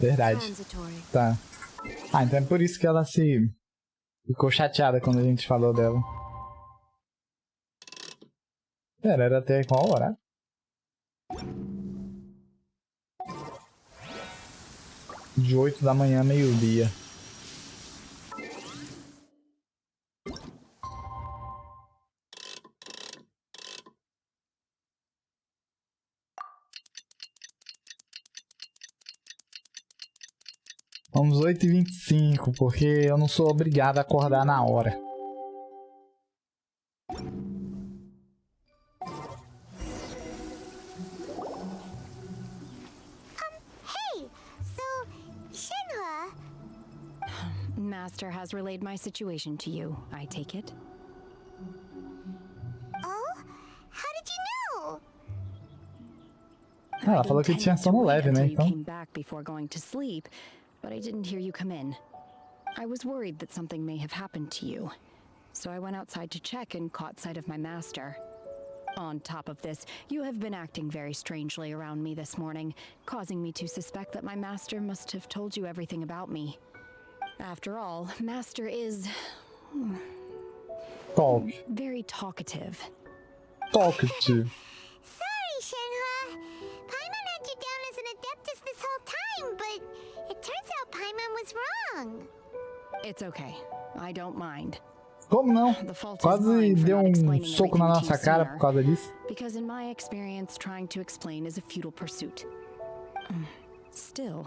Verdade. Tá. Ah, então é por isso que ela ficou chateada quando a gente falou dela. Pera, era até qual hora? De 8 da manhã, meio-dia. Vamos 8h25, porque eu não sou obrigado a acordar na hora. Master has relayed my situation to you, I take it? Oh? How did you know? Ela falou que tinha sono leve, né? Então. You came back before going to sleep, but I didn't hear you come in. I was worried that something may have happened to you, so I went outside to check and caught sight of my master. On top of this, you have been acting very strangely around me this morning, causing me to suspect that my master must have told you everything about me. After all, Master is very talkative. Talkative. Sorry, Shenhua. Paimon had you down as an adeptus this whole time, but it turns out Paimon was wrong. It's okay. I don't mind. Como não? Quase deu soco na nossa cara por causa disso. Because in my experience, trying to explain is a futile pursuit. Still,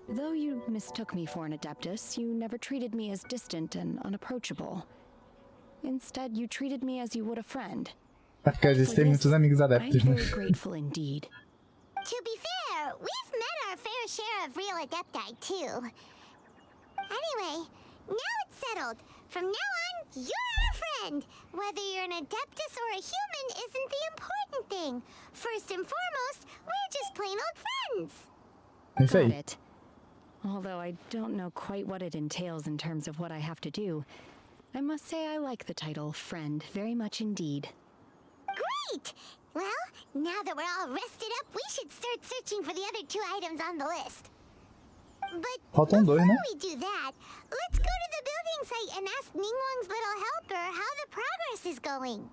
though you mistook me for an adeptus, you never treated me as distant and unapproachable. Instead, you treated me as you would a friend. Porque a gente tem muitos amigos adeptos, né? I'm very grateful indeed. To be fair, we've met our fair share of real adepti too. Anyway, now it's settled. From now on, you're our friend. Whether you're an adeptus or a human isn't the important thing. First and foremost, we're just plain old friends. Isso aí. Got it. Although I don't know quite what it entails in terms of what I have to do, I must say I like the title friend very much indeed. Great! Well, now that we're all rested up, we should start searching for the other 2 items on the list. But before we do that, let's go to the building site and ask Ningguang's little helper how the progress is going.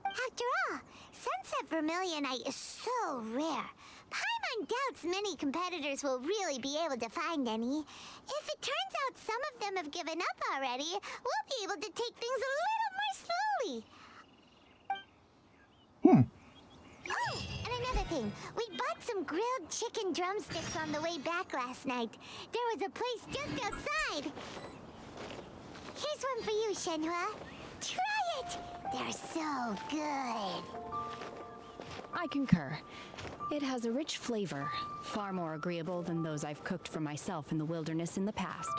After all, Sunset Vermilionite is so rare. Paimon doubts many competitors will really be able to find any. If it turns out some of them have given up already, we'll be able to take things a little more slowly. Oh, and another thing. We bought some grilled chicken drumsticks on the way back last night. There was a place just outside. Here's one for you, Shenhua. Try it! They're so good. I concur. It has a rich flavor, far more agreeable than those I've cooked for myself in the wilderness in the past.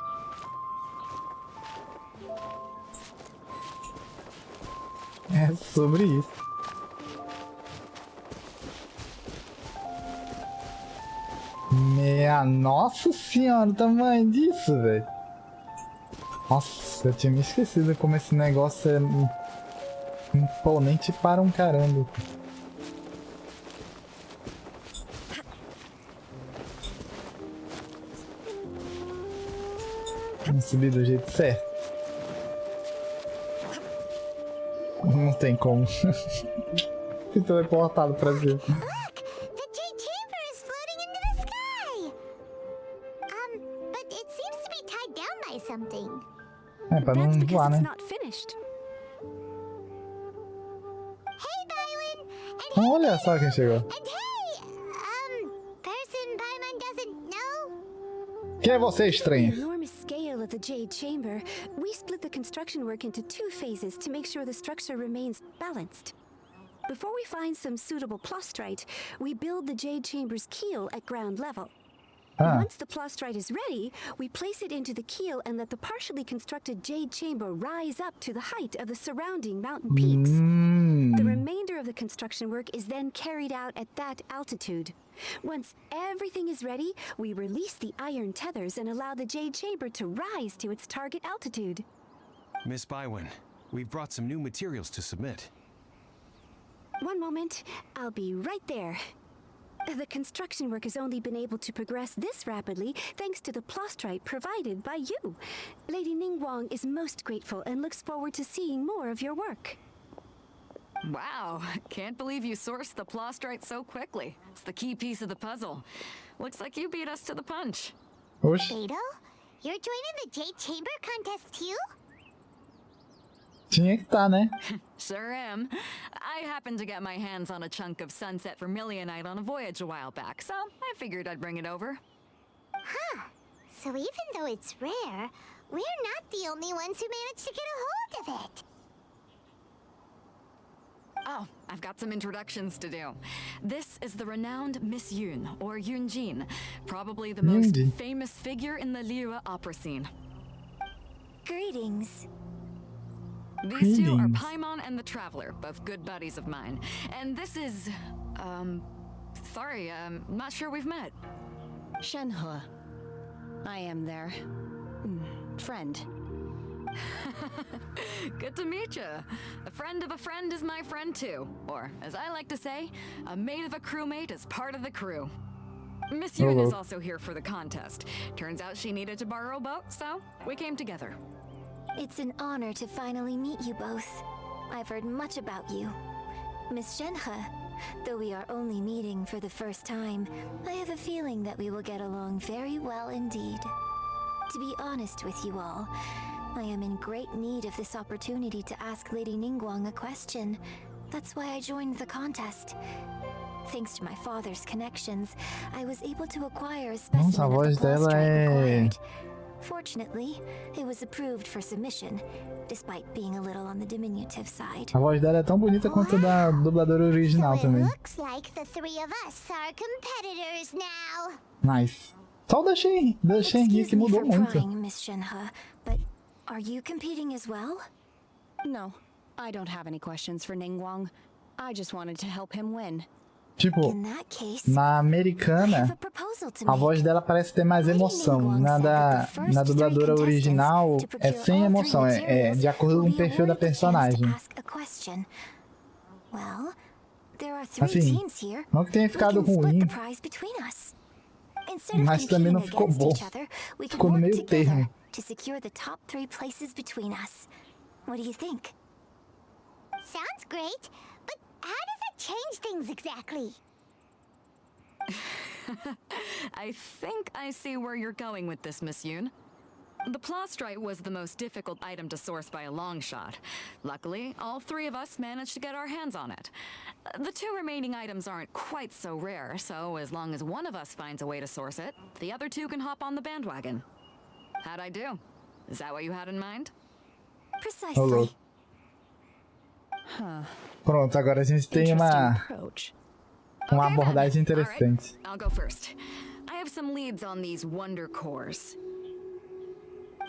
É sobre isso. Minha nossa senhora, o tamanho disso, velho. Nossa, eu tinha me esquecido como esse negócio é imponente para um caramba. Vamos subir do jeito certo. Não tem como. Fui teleportado pra ver. É, pra não voar, né? Olha só quem chegou. Quem é você, estranho? Enormous scale of the Jade Chamber, we split the construction work into 2 phases to make sure the structure remains balanced. Before we find some suitable plastrite, we build the Jade Chamber's keel at ground level. Once the plastrite is ready, we place it into the keel and let the partially constructed Jade Chamber rise up to the height of the surrounding mountain peaks. The remainder of the construction work is then carried out at that altitude. Once everything is ready, we release the iron tethers and allow the Jade Chamber to rise to its target altitude. Miss Bywin, we've brought some new materials to submit. One moment, I'll be right there. The construction work has only been able to progress this rapidly thanks to the plastrite provided by you. Lady Ningguang is most grateful and looks forward to seeing more of your work. Wow, can't believe you sourced the plastrite so quickly. It's the key piece of the puzzle. Looks like you beat us to the punch. Oxe, Beto, you're joining the Jade Chamber contest too? tinha que tá, né? Sure am. I happened to get my hands on a chunk of sunset vermilionite on a voyage a while back, so I figured I'd bring it over. Huh. So even though it's rare, we're not the only ones who managed to get a hold of it. Oh, I've got some introductions to do. This is the renowned Miss Yoon, or Yoonjin, probably the most Yoonjin. famous figure in the Liyue opera scene. Greetings. These two are Greetings. Paimon and the Traveler, both good buddies of mine. And this is, sorry, not sure we've met. Shenhe. I am their friend. Good to meet you. A friend of a friend is my friend too. Or, as I like to say, a mate of a crewmate is part of the crew. Miss Yoon is also here for the contest. Turns out she needed to borrow a boat, so we came together. It's an honor to finally meet you both. I've heard much about you. Miss Shenhe, though we are only meeting for the first time, I have a feeling that we will get along very well indeed. To be honest with you all, I am in great need of this opportunity to ask Lady Ningguang a question. That's why I joined the contest. Thanks to my father's connections, I was able to acquire a specimen Nossa, a of the voz dela plastrite é... required. Fortunately, it was approved for submission, despite being a little on the diminutive side. A voz dela é tão bonita quanto a da dubladora original So it também. looks like the three of us are competitors now. Nice. Só o da Shenhe Excuse que me mudou for muito. prying, Miss Shenhe, but are you competing as well? No, I don't have any questions for Ningguang. I just wanted to help him win. Tipo, In that case, na I have a americana, proposal to a make. voz dela parece ter mais emoção. Na dubladora original é sem emoção, é de acordo com o perfil da personagem. Well, there are three Assim, teams here. não que tenha We ficado can split ruim, the prize between us. Instead of mas também não competing ficou against bom. each other, we can Ficou no work meio together termo. to secure the top 3 places between us. What do you think? Sounds great, but how does it change things exactly? I think I see where you're going with this, Miss Yoon. The plastrite was the most difficult item to source by a long shot. Luckily, all three of us managed to get our hands on it. The 2 remaining items aren't quite so rare, so as long as one of us finds a way to source it, the other 2 can hop on the bandwagon. How'd I do? Is that what you had in mind? Precisely. Pronto, agora a gente tem Interesting approach. uma Okay, then. abordagem All interessante. right, I'll go first. I have some leads on these wonder cores.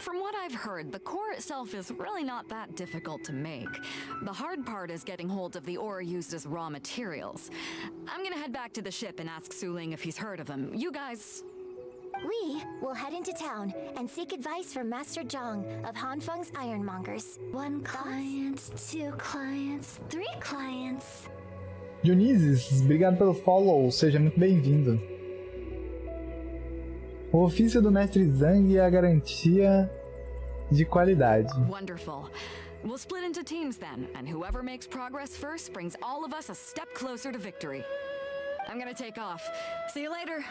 From what I've heard, the core itself is really not that difficult to make. The hard part is getting hold of the ore used as raw materials. I'm gonna head back to the ship and ask Suling if he's heard of them. You guys... We will head into town and seek advice from Master Zhang of Hanfeng's Ironmongers. 1 client, 2 clients, 3 clients. Dionísio, obrigado pelo follow, seja muito bem-vindo. O ofício do mestre Zhang é a garantia de qualidade. Wonderful. We'll split into teams then, and whoever makes progress first brings all of us a step closer to victory. I'm gonna take off. See you later.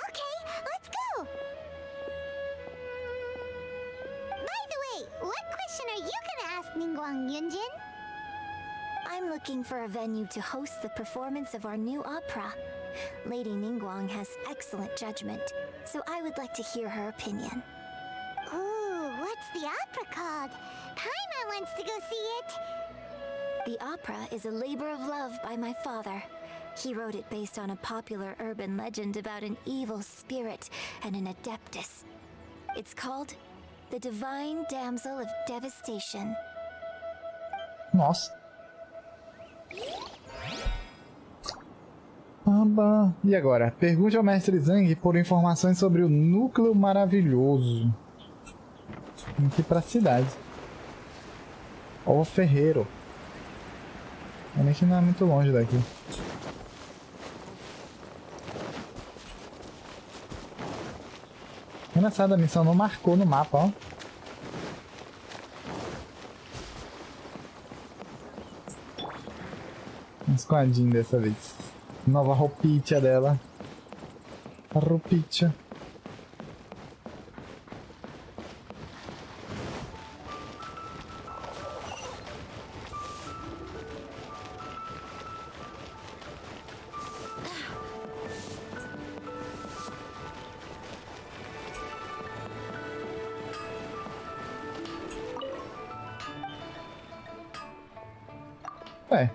Okay, let's go! By the way, what question are you gonna ask Ningguang Yunjin? I'm looking for a venue to host the performance of our new opera. Lady Ningguang has excellent judgment, so I would like to hear her opinion. Ooh, what's the opera called? Paimon wants to go see it. The opera is a labor of love by my father. He wrote it based on a popular urban legend about an evil spirit and an adeptus. It's called The Divine Damsel of Devastation. Nossa. E agora? Pergunte ao mestre Zhang por informações sobre o núcleo maravilhoso. Vamos aqui pra cidade. Ó, o ferreiro. Ainda que não é muito longe daqui. Engraçado, a missão não marcou no mapa, ó. Um esquadinho dessa vez. Nova roupinha dela. A roupinha. Ué,